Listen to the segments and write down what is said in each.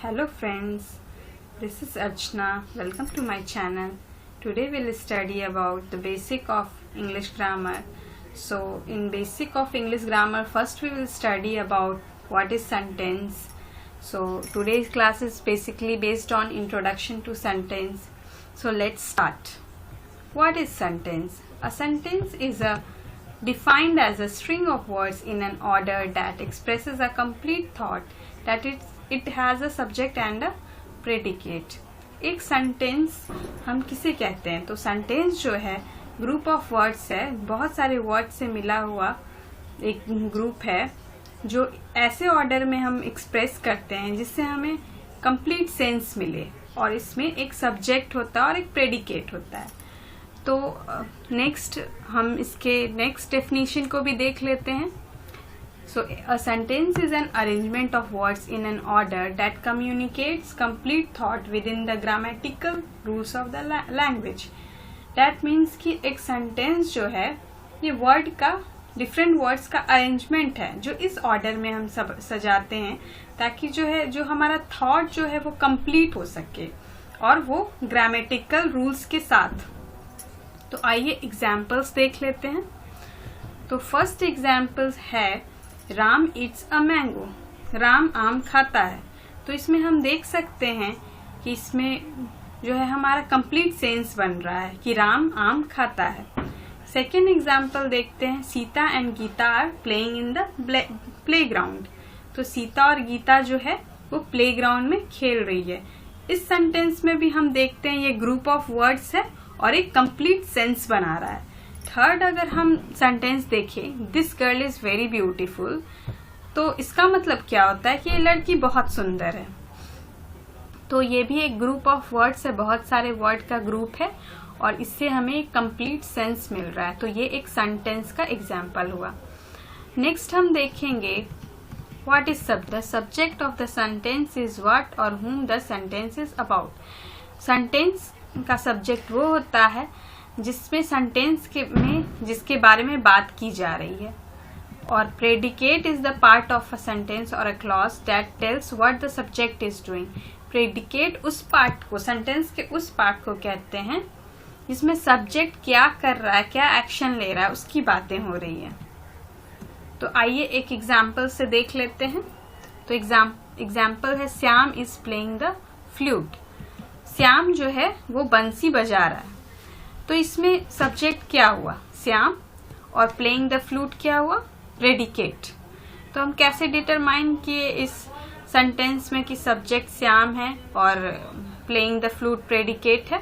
Hello friends, this is Archana. Welcome to my channel. Today we'll study about the basic of English grammar. So in basic of English grammar, first we will study about what is sentence. So today's class is basically based on introduction to sentence. So let's start. What is sentence? A sentence is defined as a string of words in an order that expresses a complete thought that it has a subject and a predicate. एक sentence हम किसे कहते हैं? तो sentence जो है group of words है, बहुत सारे वर्ड से मिला हुआ एक ग्रुप है जो ऐसे ऑर्डर में हम एक्सप्रेस करते हैं जिससे हमें कंप्लीट सेंस मिले, और इसमें एक सब्जेक्ट होता है और एक प्रेडिकेट होता है. तो नेक्स्ट हम इसके नेक्स्ट डेफिनेशन को भी देख लेते हैं. So a sentence is an arrangement of words in an order that communicates complete thought within the grammatical rules of the language. That means कि एक sentence जो है ये word का different words का arrangement है जो इस order में हम सब सजाते हैं ताकि जो हमारा thought जो है वो complete हो सके और वो grammatical rules के साथ. तो आइए examples देख लेते हैं. तो first examples है Ram Yeats a mango. Ram आम खाता है. तो इसमें हम देख सकते हैं कि इसमें जो है हमारा कंप्लीट सेंस बन रहा है कि राम आम खाता है. सेकेंड एग्जाम्पल देखते हैं. Sita and Gita are playing in the playground. तो सीता और गीता जो है वो प्लेग्राउंड में खेल रही है. इस सेंटेंस में भी हम देखते हैं ये ग्रुप ऑफ वर्ड्स है और एक कंप्लीट सेंस बना रहा है. थर्ड अगर हम सेंटेंस देखें, this girl is very beautiful, तो इसका मतलब क्या होता है कि ये लड़की बहुत सुंदर है. तो ये भी एक ग्रुप ऑफ वर्ड्स है, बहुत सारे वर्ड का ग्रुप है और इससे हमें एक कंप्लीट सेंस मिल रहा है. तो ये एक सेंटेंस का एग्जाम्पल हुआ. नेक्स्ट हम देखेंगे what is the subject of the sentence is what और whom the sentence is about. Sentence का सब्जेक्ट वो होता है जिसमें सेंटेंस में जिसके बारे में बात की जा रही है, और predicate is the part of a sentence or a clause that tells what the subject is doing. Predicate उस पार्ट को, सेंटेंस के उस पार्ट को कहते हैं जिसमें सब्जेक्ट क्या कर रहा है, क्या एक्शन ले रहा है, उसकी बातें हो रही है. तो आइए एक एग्जाम्पल से देख लेते हैं. तो एग्जाम्पल है Shyam is playing the flute. Shyam जो है वो बंसी बजा रहा है. तो इसमें सब्जेक्ट क्या हुआ? श्याम. और प्लेइंग द फ्लूट क्या हुआ? प्रेडिकेट. तो हम कैसे डिटरमाइन किए इस सेंटेंस में कि सब्जेक्ट श्याम है और प्लेइंग द फ्लूट प्रेडिकेट है?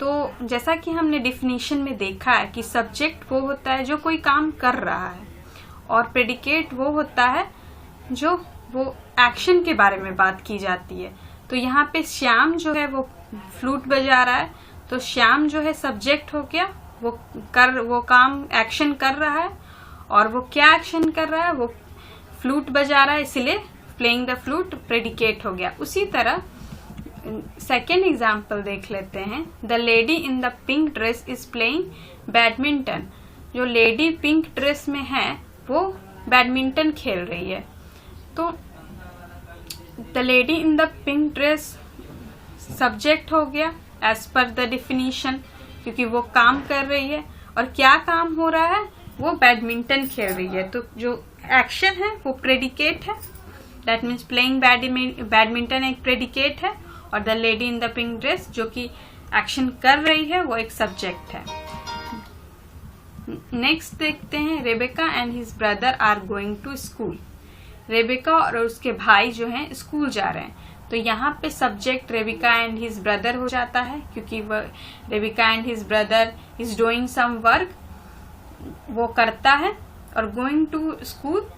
तो जैसा कि हमने डिफिनीशन में देखा है कि सब्जेक्ट वो होता है जो कोई काम कर रहा है और प्रेडिकेट वो होता है जो वो एक्शन के बारे में बात की जाती है. तो यहाँ पे श्याम जो है वो फ्लूट बजा रहा है, तो श्याम जो है सब्जेक्ट हो गया, वो काम एक्शन कर रहा है, और वो क्या एक्शन कर रहा है? वो फ्लूट बजा रहा है, इसलिए प्लेइंग द फ्लूट प्रेडिकेट हो गया. उसी तरह सेकेंड एग्जाम्पल देख लेते हैं. The lady in the pink dress is playing badminton. जो लेडी पिंक ड्रेस में है वो बैडमिंटन खेल रही है. तो the lady in the pink dress subject हो गया एज पर द डिफिनीशन, क्योंकि वो काम कर रही है, और क्या काम हो रहा है? वो बैडमिंटन खेल रही है. तो जो एक्शन है वो प्रेडिकेट है. दैट मीन्स प्लेइंग बैडमिंटन एक प्रेडिकेट है, और the lady in the pink dress जो कि एक्शन कर रही है वो एक सब्जेक्ट है. नेक्स्ट देखते हैं. Rebecca and his brother are going to school. Rebecca और उसके भाई जो हैं स्कूल जा रहे हैं. तो यहाँ पे subject Rebecca and his brother हो जाता है, क्योंकि वह Rebecca and his brother is doing some work, वो करता है, और गोइंग टू स्कूल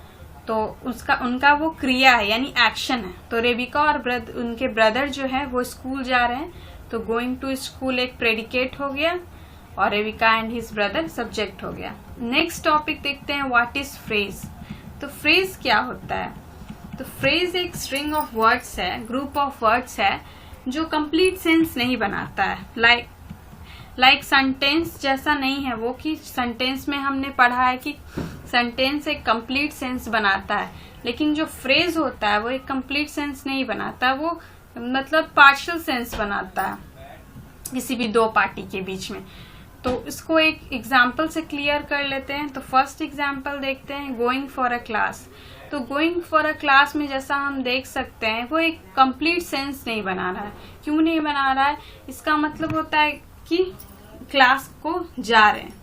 तो उनका वो क्रिया है यानी एक्शन है. तो रेबिका और उनके ब्रदर जो है वो स्कूल जा रहे हैं, तो गोइंग टू स्कूल एक प्रेडिकेट हो गया और Rebecca and his brother subject हो गया. नेक्स्ट टॉपिक देखते हैं. What is phrase. तो फ्रेज क्या होता है? तो फ्रेज एक स्ट्रिंग ऑफ वर्ड्स है, ग्रुप ऑफ वर्ड्स है जो कंप्लीट सेंस नहीं बनाता है. लाइक लाइक सेंटेंस जैसा नहीं है वो, कि सेंटेंस में हमने पढ़ा है कि सेंटेंस एक कंप्लीट सेंस बनाता है, लेकिन जो फ्रेज होता है वो एक कंप्लीट सेंस नहीं बनाता, वो मतलब पार्शियल सेंस बनाता है किसी भी दो पार्टी के बीच में। तो इसको एक एग्जाम्पल से क्लियर कर लेते हैं। तो फर्स्ट एग्जाम्पल देखते हैं, गोइंग फॉर अ क्लास। तो गोइंग फॉर अ क्लास में जैसा हम देख सकते हैं वो एक कंप्लीट सेंस नहीं बना रहा है। क्यों नहीं बना रहा है? इसका मतलब होता है कि क्लास को जा रहे हैं,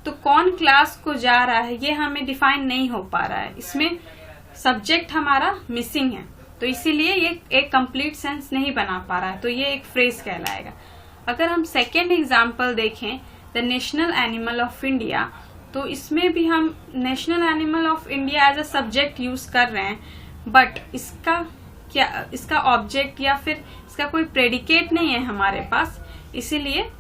तो कौन क्लास को जा रहा है ये हमें डिफाइन नहीं हो पा रहा है, इसमें सब्जेक्ट हमारा मिसिंग है, तो इसीलिए ये एक कंप्लीट सेंस नहीं बना पा रहा है, तो ये एक फ्रेज कहलाएगा। अगर हम सेकेंड एग्जाम्पल देखें, the national animal of India, तो इसमें भी हम national animal of India as a subject use कर रहे हैं, बट इसका ऑब्जेक्ट या फिर इसका कोई प्रेडिकेट नहीं है हमारे पास, इसीलिए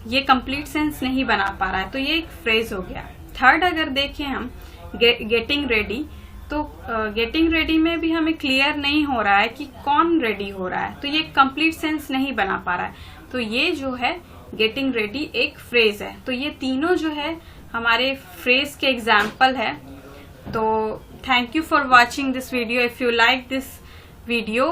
ये कंप्लीट सेंस नहीं बना पा रहा है, तो ये एक फ्रेज हो गया। थर्ड अगर देखें हम गेटिंग रेडी, तो गेटिंग रेडी में भी हमें क्लियर नहीं हो रहा है कि कौन रेडी हो रहा है, तो ये कंप्लीट सेंस नहीं बना पा रहा है, तो ये जो है गेटिंग रेडी एक फ्रेज है। तो ये तीनों जो है हमारे फ्रेज के एग्जाम्पल है। तो thank you for watching this video. If you like this video